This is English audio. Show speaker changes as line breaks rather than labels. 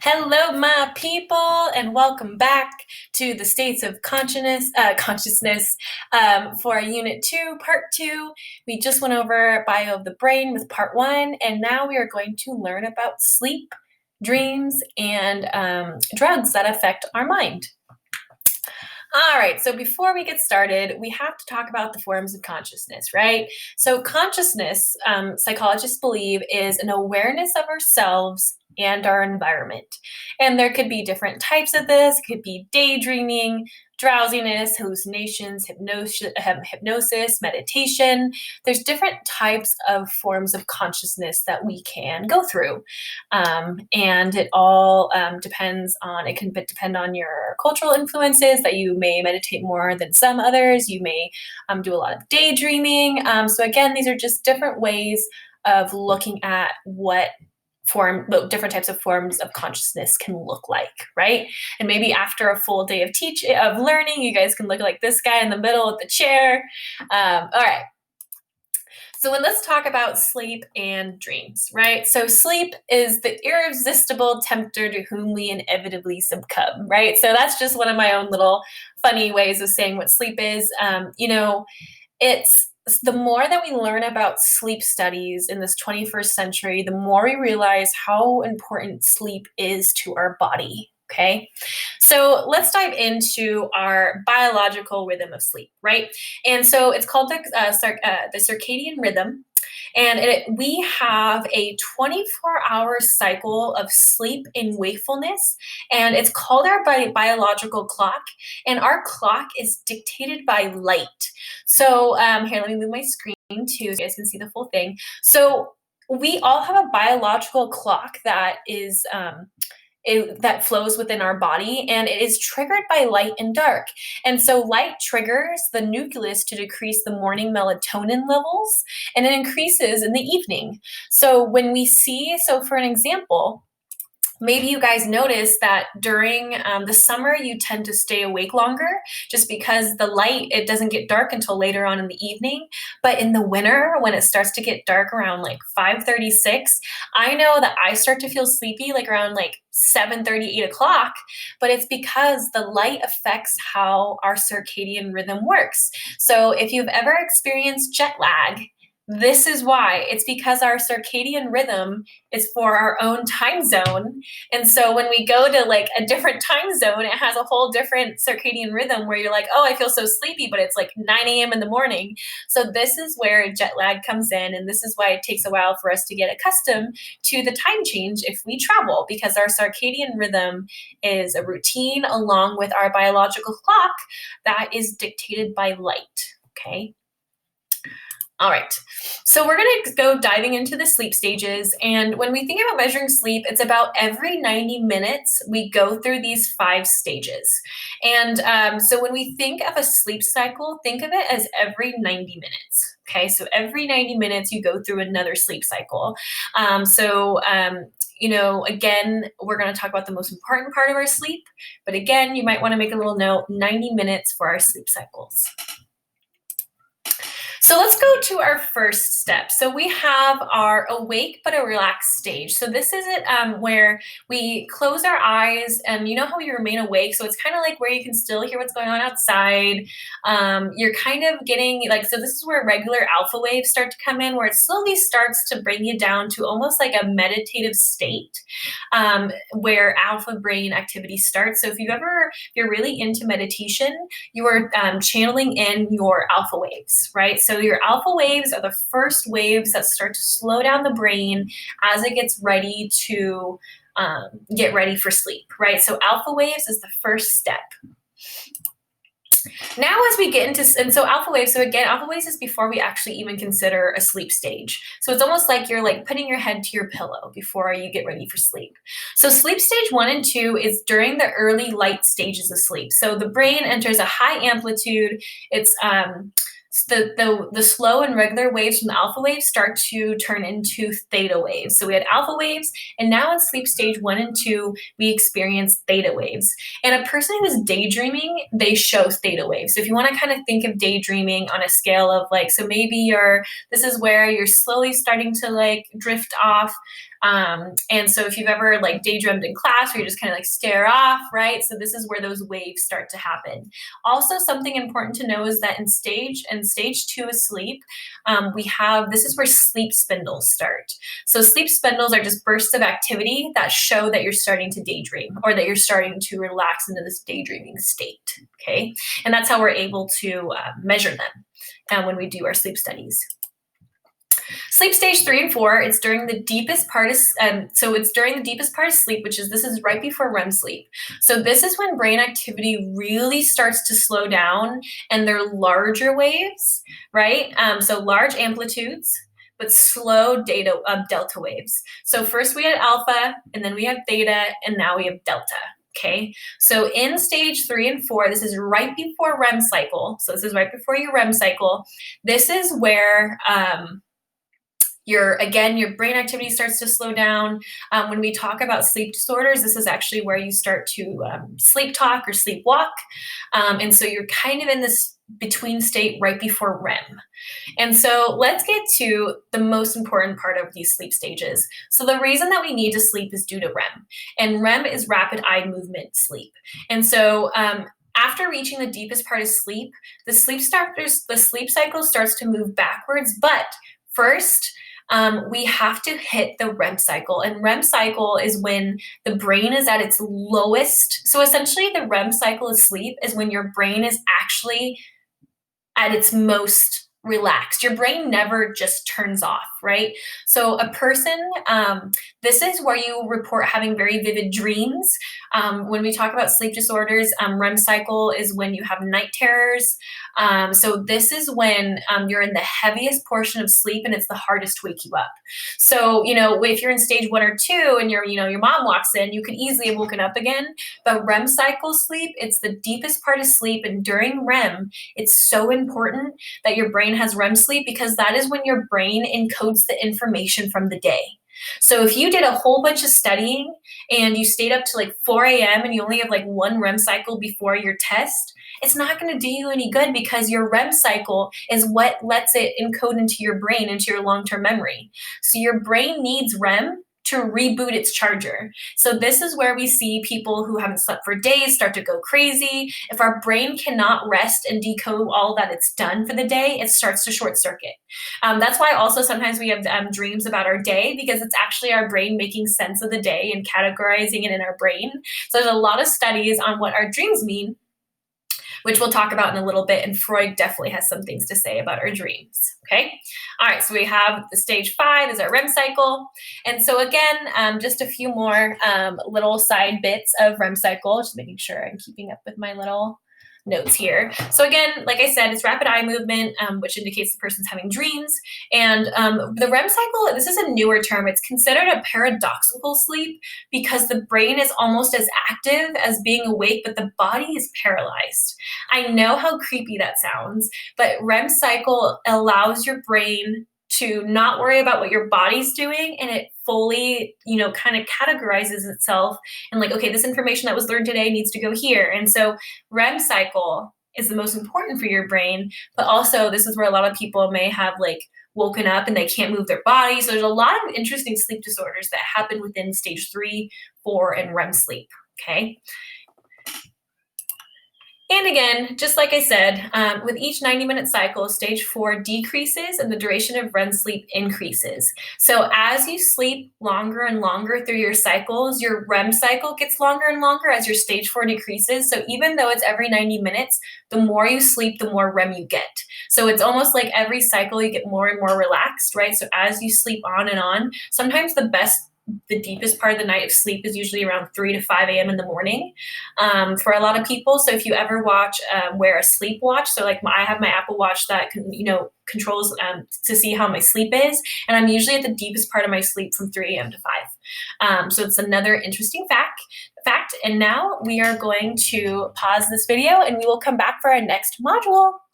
Hello, my people, and welcome back to the states of consciousness for Unit 2, Part 2. We just went over bio of the brain with Part 1, and now we are going to learn about sleep, dreams, and drugs that affect our mind. All right, so before we get started, we have to talk about the forms of consciousness, right? So consciousness, psychologists believe, is an awareness of ourselves and our environment. And there could be different types of this. It could be daydreaming, drowsiness, hallucinations, hypnosis, meditation. There's different types of forms of consciousness that we can go through. And it all depends on, it can depend on your cultural influences, that you may meditate more than some others. You may do a lot of daydreaming. So again, these are just different ways of looking at what different types of forms of consciousness can look like, right? And maybe after a full day of learning, you guys can look like this guy in the middle with the chair. All right. So let's talk about sleep and dreams, right? So sleep is the irresistible tempter to whom we inevitably succumb, right? So that's just one of my own little funny ways of saying what sleep is. It's the more that we learn about sleep studies in this 21st century, the more we realize how important sleep is to our body. Okay, so let's dive into our biological rhythm of sleep, right? And so it's called the circadian rhythm. And we have a 24-hour cycle of sleep and wakefulness, and it's called our biological clock. And our clock is dictated by light. So here, let me move my screen too, so you guys can see the full thing. So we all have a biological clock that is that flows within our body, and it is triggered by light and dark. And so light triggers the nucleus to decrease the morning melatonin levels, and it increases in the evening. So when we see, so for an example, maybe you guys notice that during the summer, you tend to stay awake longer just because the light, it doesn't get dark until later on in the evening. But in the winter, when it starts to get dark around like 5:36, I know that I start to feel sleepy like around like 7:30, 8 o'clock, but it's because the light affects how our circadian rhythm works. So if you've ever experienced jet lag, this is why. It's because our circadian rhythm is for our own time zone. And so when we go to like a different time zone, it has a whole different circadian rhythm where you're like, oh, I feel so sleepy, but it's like 9 a.m. in the morning. So this is where jet lag comes in. And this is why it takes a while for us to get accustomed to the time change if we travel, because our circadian rhythm is a routine along with our biological clock that is dictated by light. Okay. All right, so we're going to go diving into the sleep stages. And when we think about measuring sleep, it's about every 90 minutes we go through these 5 stages. And so when we think of a sleep cycle, think of it as every 90 minutes. Okay, so every 90 minutes you go through another sleep cycle. Again, we're going to talk about the most important part of our sleep. But again, you might want to make a little note, 90 minutes for our sleep cycles. So let's go to our first step. So we have our awake but a relaxed stage. So this is it where we close our eyes, and you know how we remain awake. So it's kind of like where you can still hear what's going on outside. You're kind of getting so this is where regular alpha waves start to come in, where it slowly starts to bring you down to almost like a meditative state, where alpha brain activity starts. So if you're really into meditation, you are channeling in your alpha waves, right? So your alpha waves are the first waves that start to slow down the brain as it gets ready to get ready for sleep, right? So alpha waves is the first step. Now as we get into, and so alpha waves is before we actually even consider a sleep stage. So it's almost like you're like putting your head to your pillow before you get ready for sleep. So sleep stage 1 and 2 is during the early light stages of sleep. So the brain enters a high amplitude. It's the slow and regular waves from the alpha waves start to turn into theta waves. So we had alpha waves, and now in sleep stage 1 and 2, we experience theta waves. And a person who is daydreaming, they show theta waves. So if you want to kind of think of daydreaming on a scale of so maybe this is where you're slowly starting to drift off. And so if you've ever like daydreamed in class where you just kind of like stare off, right? So this is where those waves start to happen. Also, something important to know is that in stage 2 of sleep, this is where sleep spindles start. So sleep spindles are just bursts of activity that show that you're starting to daydream or that you're starting to relax into this daydreaming state, okay? And that's how we're able to measure them when we do our sleep studies. Sleep stage 3 and 4, it's during the deepest part of, sleep, which is, this is right before REM sleep. So this is when brain activity really starts to slow down and they're larger waves, right? So large amplitudes, but slow delta waves. So first we had alpha, and then we have theta, and now we have delta. Okay, so in stage 3 and 4, this is right before REM cycle. So this is right before your REM cycle. This is where your brain activity starts to slow down. When we talk about sleep disorders, this is actually where you start to sleep talk or sleepwalk. And so you're kind of in this between state right before REM. And so let's get to the most important part of these sleep stages. So the reason that we need to sleep is due to REM. And REM is rapid eye movement sleep. And so after reaching the deepest part of sleep, the sleep cycle starts to move backwards. But first, we have to hit the REM cycle. And REM cycle is when the brain is at its lowest. So essentially, the REM cycle of sleep is when your brain is actually at its most relaxed. Your brain never just turns off, right? So a person, this is where you report having very vivid dreams. When we talk about sleep disorders, REM cycle is when you have night terrors. So this is when you're in the heaviest portion of sleep and it's the hardest to wake you up. So, if you're in stage 1 or 2 and your mom walks in, you could easily have woken up again. But REM cycle sleep, it's the deepest part of sleep. And during REM, it's so important that your brain has REM sleep because that is when your brain encodes the information from the day. So if you did a whole bunch of studying and you stayed up to like 4 a.m. and you only have like one REM cycle before your test, it's not going to do you any good because your REM cycle is what lets it encode into your brain, into your long-term memory. So your brain needs REM to reboot its charger. So this is where we see people who haven't slept for days start to go crazy. If our brain cannot rest and decode all that it's done for the day, it starts to short circuit. That's why also sometimes we have dreams about our day because it's actually our brain making sense of the day and categorizing it in our brain. So there's a lot of studies on what our dreams mean, which we'll talk about in a little bit, and Freud definitely has some things to say about our dreams, okay? All right, so we have the stage 5 is our REM cycle. And so again, just a few more little side bits of REM cycle, just making sure I'm keeping up with my little notes here. So again, like I said, it's rapid eye movement, which indicates the person's having dreams. And the REM cycle, this is a newer term. It's considered a paradoxical sleep because the brain is almost as active as being awake, but the body is paralyzed. I know how creepy that sounds, but REM cycle allows your brain to not worry about what your body's doing, and it fully, kind of categorizes itself and like, okay, this information that was learned today needs to go here. And so REM cycle is the most important for your brain, but also this is where a lot of people may have like woken up and they can't move their body. So there's a lot of interesting sleep disorders that happen within stage 3, 4, and REM sleep, okay? And again, just like I said, with each 90-minute cycle, stage 4 decreases and the duration of REM sleep increases. So as you sleep longer and longer through your cycles, your REM cycle gets longer and longer as your stage 4 decreases. So even though it's every 90 minutes, the more you sleep, the more REM you get. So it's almost like every cycle you get more and more relaxed, right? So as you sleep on and on, sometimes the deepest part of the night of sleep is usually around 3 to 5 a.m. in the morning for a lot of people. So if you ever wear a sleep watch, so like I have my Apple Watch that controls to see how my sleep is, and I'm usually at the deepest part of my sleep from 3 a.m. to 5. So it's another interesting fact. And now we are going to pause this video and we will come back for our next module.